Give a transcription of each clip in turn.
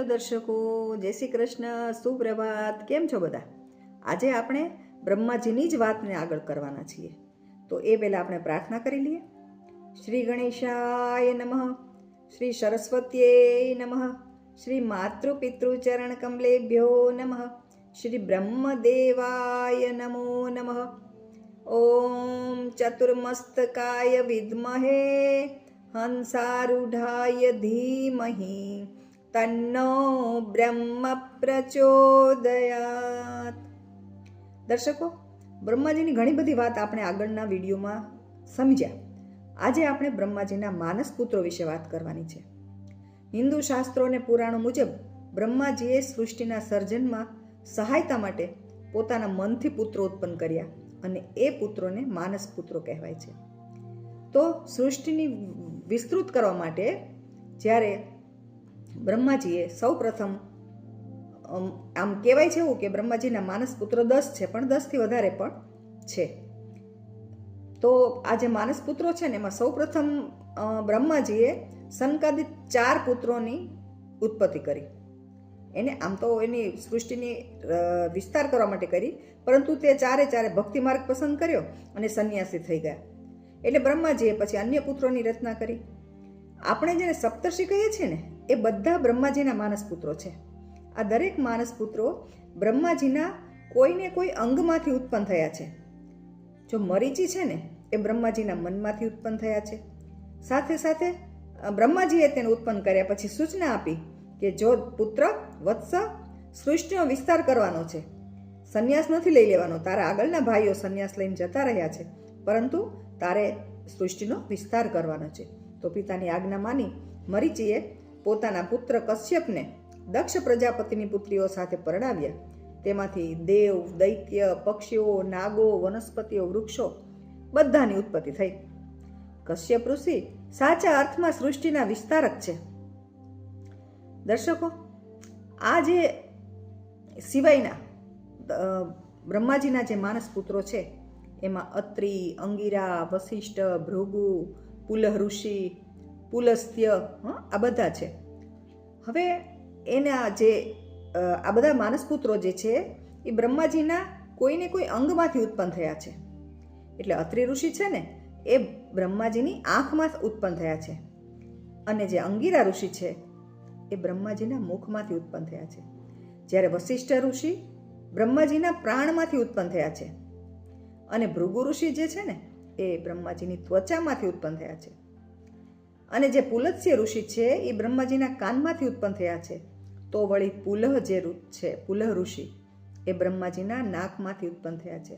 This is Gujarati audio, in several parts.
હેલો દર્શકો, જય શ્રી કૃષ્ણ, સુપ્રભાત. કેમ છો બધા? આજે આપણે બ્રહ્માજીની જ વાતને આગળ કરવાના છીએ. તો એ પહેલાં આપણે પ્રાર્થના કરી લઈએ. શ્રી ગણેશાય નમઃ, શ્રી સરસ્વત્યે નમઃ, શ્રી માતૃપિતૃચરણ કમલેભ્યો નમઃ, શ્રી બ્રહ્મદેવાય નમો નમઃ. ઓમ ચતુર્મસ્તકાય વિદ્મહે હંસારૂઢાય ધીમહિ તન્નો બ્રહ્મ પ્રચોદયાત. દર્શકો, બ્રહ્માજીની ઘણી બધી વાત આપણે આગળના વિડીયોમાં સમજ્યા. આજે આપણે બ્રહ્માજીના માનસ પુત્રો વિશે વાત કરવાની છે. હિન્દુ શાસ્ત્રો અને પુરાણો મુજબ બ્રહ્માજીએ સૃષ્ટિના સર્જનમાં સહાયતા માટે પોતાના મનથી પુત્રો ઉત્પન્ન કર્યા અને એ પુત્રોને માનસ પુત્રો કહેવાય છે. તો સૃષ્ટિની વિસ્તૃત કરવા માટે જ્યારે બ્રહ્માજીએ સૌ પ્રથમ આમ કહેવાય છે એવું કે બ્રહ્માજીના માનસ પુત્ર 10 છે, પણ 10થી વધારે પણ છે. તો આ જે માનસ પુત્રો છે ને એમાં સૌ પ્રથમ બ્રહ્માજીએ સંકાદિત 4 પુત્રોની ઉત્પત્તિ કરી. એને આમ તો એની સૃષ્ટિની વિસ્તાર કરવા માટે કરી, પરંતુ તે ચારે ભક્તિ માર્ગ પસંદ કર્યો અને સંન્યાસી થઈ ગયા. એટલે બ્રહ્માજીએ પછી અન્ય પુત્રોની રચના કરી. આપણે જેને સપ્તર્ષિ કહીએ છીએ ને, એ બધા બ્રહ્માજીના માનસ પુત્રો છે. આ દરેક માનસ પુત્રો બ્રહ્માજીના કોઈને કોઈ અંગમાંથી ઉત્પન્ન થયા છે. જો મરીચી છે ને, એ બ્રહ્માજીના મનમાંથી ઉત્પન્ન થયા છે. સાથે સાથે બ્રહ્માજીએ તેને ઉત્પન્ન કર્યા પછી સૂચના આપી કે જો પુત્ર વત્સ, સૃષ્ટિનો વિસ્તાર કરવાનો છે, સંન્યાસ નથી લઈ લેવાનો. તારા આગળના ભાઈઓ સંન્યાસ લઈને જતા રહ્યા છે, પરંતુ તારે સૃષ્ટિનો વિસ્તાર કરવાનો છે. તો પિતાની આજ્ઞા માની મરીચીએ પોતાના પુત્ર કશ્યપને દક્ષ પ્રજાપતિની પુત્રીઓ સાથે પરણાવ્યા. તેમાંથી દેવ, દૈત્ય, પક્ષીઓ, નાગો, વનસ્પતિઓ, વૃક્ષો બધાની ઉત્પત્તિ થઈ. કશ્યપ ઋષિ સાચા અર્થમાં સૃષ્ટિના વિસ્તારક છે. દર્શકો, આ જે સિવાયના બ્રહ્માજીના જે માનસ પુત્રો છે એમાં અત્રિ, અંગિરા, વશિષ્ઠ, ભૃગુ, પુલહ ઋષિ, પુલસ્ત્ય, આ બધા છે. હવે એના જે આ બધા માનસ પુત્રો જે છે એ બ્રહ્માજીના કોઈને કોઈ અંગમાંથી ઉત્પન્ન થયા છે. એટલે અત્રિ ઋષિ છે ને, એ બ્રહ્માજીની આંખમાં ઉત્પન્ન થયા છે. અને જે અંગિરા ઋષિ છે એ બ્રહ્માજીના મુખમાંથી ઉત્પન્ન થયા છે. જ્યારે વશિષ્ઠ ઋષિ બ્રહ્માજીના પ્રાણમાંથી ઉત્પન્ન થયા છે. અને ભૃગુ ઋષિ જે છે ને, એ બ્રહ્માજીની ત્વચામાંથી ઉત્પન્ન થયા છે. અને જે પુલત્સ્ય ઋષિ છે એ બ્રહ્માજીના કાનમાંથી ઉત્પન્ન થયા છે. તો વળી પુલહ જે છે, પુલહ ઋષિ, એ બ્રહ્માજીના નાકમાંથી ઉત્પન્ન થયા છે.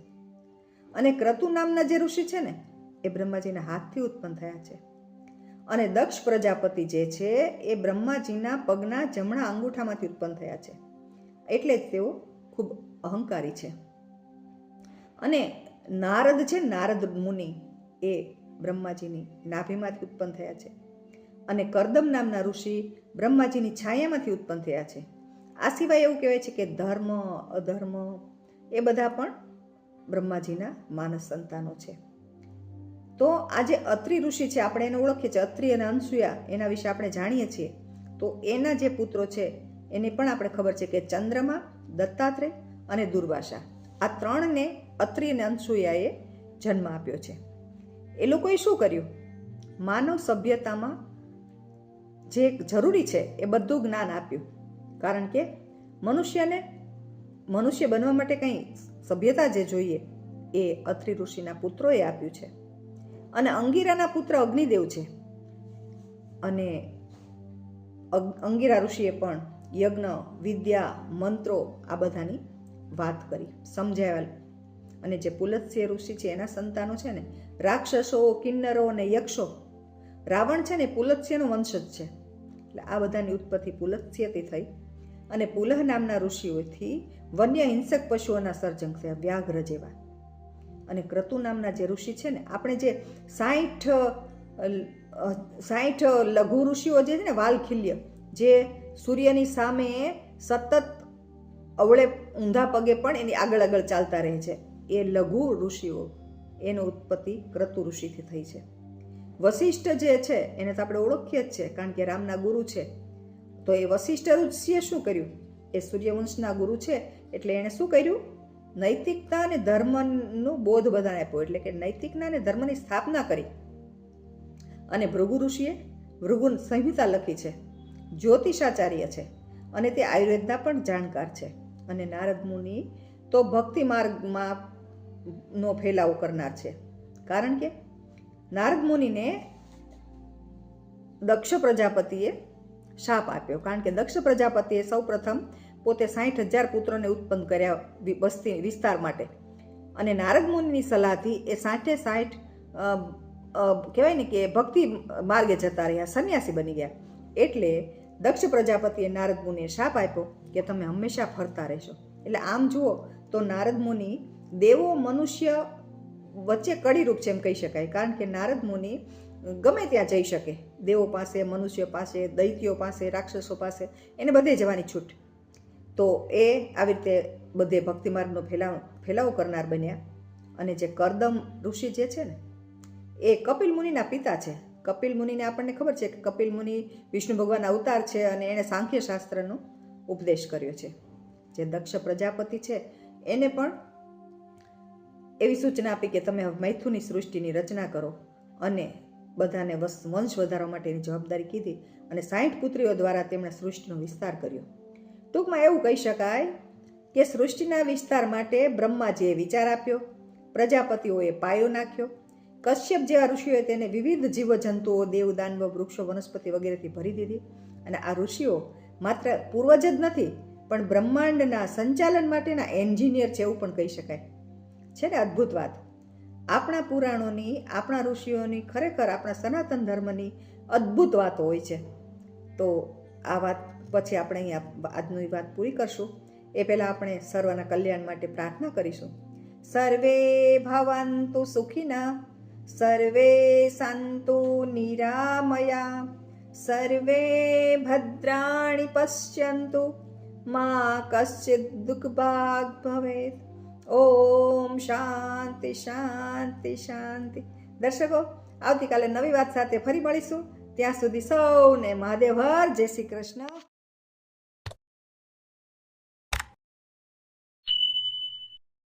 અને ક્રતુ નામના જે ઋષિ છે ને, એ બ્રહ્માજીના હાથથી ઉત્પન્ન થયા છે. અને દક્ષ પ્રજાપતિ જે છે એ બ્રહ્માજીના પગના જમણા અંગૂઠામાંથી ઉત્પન્ન થયા છે. એટલે જ તેઓ ખૂબ અહંકારી છે. અને નારદ છે, નારદ મુનિ, એ બ્રહ્માજીની નાભીમાંથી ઉત્પન્ન થયા છે. અને કરદમ નામના ઋષિ બ્રહ્માજીની છાયામાંથી ઉત્પન્ન થયા છે. આ સિવાય એવું કહેવાય છે કે ધર્મ, અધર્મ એ બધા પણ બ્રહ્માજીના માનસ સંતાનો છે. તો આ જે અત્રિ ઋષિ છે, આપણે એને ઓળખીએ છીએ, અત્રિ અને અનસૂયા, એના વિશે આપણે જાણીએ છીએ. તો એના જે પુત્રો છે એને પણ આપણે ખબર છે કે ચંદ્રમા, દત્તાત્રેય અને દુર્વાસા, આ 3ને અત્રિ અને અનસૂયાએ જન્મ આપ્યો છે. એ લોકોએ શું કર્યું? માનવ સભ્યતામાં જે જરૂરી છે એ બધું જ્ઞાન આપ્યું. કારણ કે મનુષ્ય બનવા માટે કંઈ સભ્યતા જે જોઈએ એ અત્રિ ઋષિના પુત્રોએ આપ્યું છે. અને અંગિરાના પુત્ર અગ્નિદેવ છે. અને અંગિરા ઋષિએ પણ યજ્ઞ, વિદ્યા, મંત્રો આ બધાની વાત કરી, સમજાવ્યા. અને જે પુલત્સ્ય ઋષિ છે એના સંતાનો છે ને, રાક્ષસો, કિન્નરો અને યક્ષો, રાવણ છે ને પુલત્સ્યનો વંશજ છે. એટલે આ બધાની ઉત્પત્તિ પુલત્સ્યથી થઈ. અને પુલહ નામના ઋષિઓથી વન્ય હિંસક પશુઓના સર્જન થયા, વ્યાઘ્ર જેવા. અને ક્રતુ નામના જે ઋષિ છે ને, આપણે જે 60 લઘુ ઋષિઓ જે છે ને, વાલખિલ્ય, જે સૂર્યની સામે સતત અવળે ઊંધા પગે પણ એની આગળ ચાલતા રહે છે, એ લઘુ ઋષિઓ, એની ઉત્પત્તિ ક્રતુ ઋષિથી થઈ છે. વશિષ્ઠ જે છે એને તો આપણે ઓળખીએ જ છે, કારણ કે રામના ગુરુ છે. તો એ વશિષ્ઠ ઋષિએ શું કર્યું? એ સૂર્યવંશના ગુરુ છે એટલે એણે શું કર્યું? નૈતિકતા અને ધર્મનો બોધ બધાને આપ્યો, એટલે કે નૈતિકતા અને ધર્મની સ્થાપના કરી. અને ભૃગુ ઋષિએ ભૃગુ સંહિતા લખી છે, જ્યોતિષાચાર્ય છે અને તે આયુર્વેદના પણ જાણકાર છે. અને નારદ મુનિ તો ભક્તિ માર્ગમાં નો ફેલાવો કરનાર છે. કારણ કે નારદ મુનિને દક્ષ પ્રજાપતિએ શાપ આપ્યો, કારણ કે દક્ષ પ્રજાપતિએ સૌ પ્રથમ પોતે 60,000 પુત્રોને ઉત્પન્ન કર્યા વસ્તી વિસ્તાર માટે. અને નારદ મુનિની સલાહથી એ 60 કહેવાય ને કે ભક્તિ માર્ગે જતા રહ્યા, સંન્યાસી બની ગયા. એટલે દક્ષ પ્રજાપતિએ નારદ મુનિએ શાપ આપ્યો કે તમે હંમેશા ફરતા રહેશો. એટલે આમ જુઓ તો નારદ મુનિ દેવો મનુષ્ય વચ્ચે કડીરૂપ છે એમ કહી શકાય. કારણ કે નારદ મુનિ ગમે ત્યાં જઈ શકે, દેવો પાસે, મનુષ્ય પાસે, દૈત્યો પાસે, રાક્ષસો પાસે, એને બધે જવાની છૂટ. તો એ આવી રીતે બધે ભક્તિ માર્ગનો ફેલાવો કરનાર બન્યા. અને જે કરદમ ઋષિ જે છે ને એ કપિલ મુનિના પિતા છે. કપિલ મુનિને આપણને ખબર છે કે કપિલ મુનિ વિષ્ણુ ભગવાનના અવતાર છે અને એણે સાંખ્ય શાસ્ત્રનો ઉપદેશ કર્યો છે. જે દક્ષ પ્રજાપતિ છે એને પણ એવી સૂચના આપી કે તમે મૈથુની સૃષ્ટિની રચના કરો અને બધાને વંશ વધારવા માટેની જવાબદારી કીધી. અને 60 પુત્રીઓ દ્વારા તેમણે સૃષ્ટિનો વિસ્તાર કર્યો. ટૂંકમાં એવું કહી શકાય કે સૃષ્ટિના વિસ્તાર માટે બ્રહ્માજીએ વિચાર આપ્યો, પ્રજાપતિઓએ પાયો નાખ્યો, કશ્યપ જેવા ઋષિઓએ તેને વિવિધ જીવજંતુઓ, દેવ, દાનવ, વૃક્ષો, વનસ્પતિ વગેરેથી ભરી દીધી. અને આ ઋષિઓ માત્ર પૂર્વજ જ નથી પણ બ્રહ્માંડના સંચાલન માટેના એન્જિનિયર છે એવું પણ કહી શકાય. છે ને અદ્ભુત વાત? આપણા પુરાણોની, આપણા ઋષિઓની, ખરેખર આપણા સનાતન ધર્મની અદ્ભુત વાતો હોય છે. તો આ વાત પછી આપણે અહીંયા આજની વાત પૂરી કરશું. એ પહેલાં આપણે સર્વના કલ્યાણ માટે પ્રાર્થના કરીશું. સર્વે ભવન્તુ સુખિનઃ, સર્વે સંતુ નિરામયા, સર્વે ભદ્રાણિ પશ્યન્તુ, મા કશ્ચિદ દુઃખભાગ ભવેત. ઓમ શાંતિ શાંતિ શાંતિ. દર્શકો, આવતીકાલે નવી વાત સાથે ફરી મળીશું. ત્યાં સુધી સૌને મહાદેવ હર. જય શ્રી કૃષ્ણ.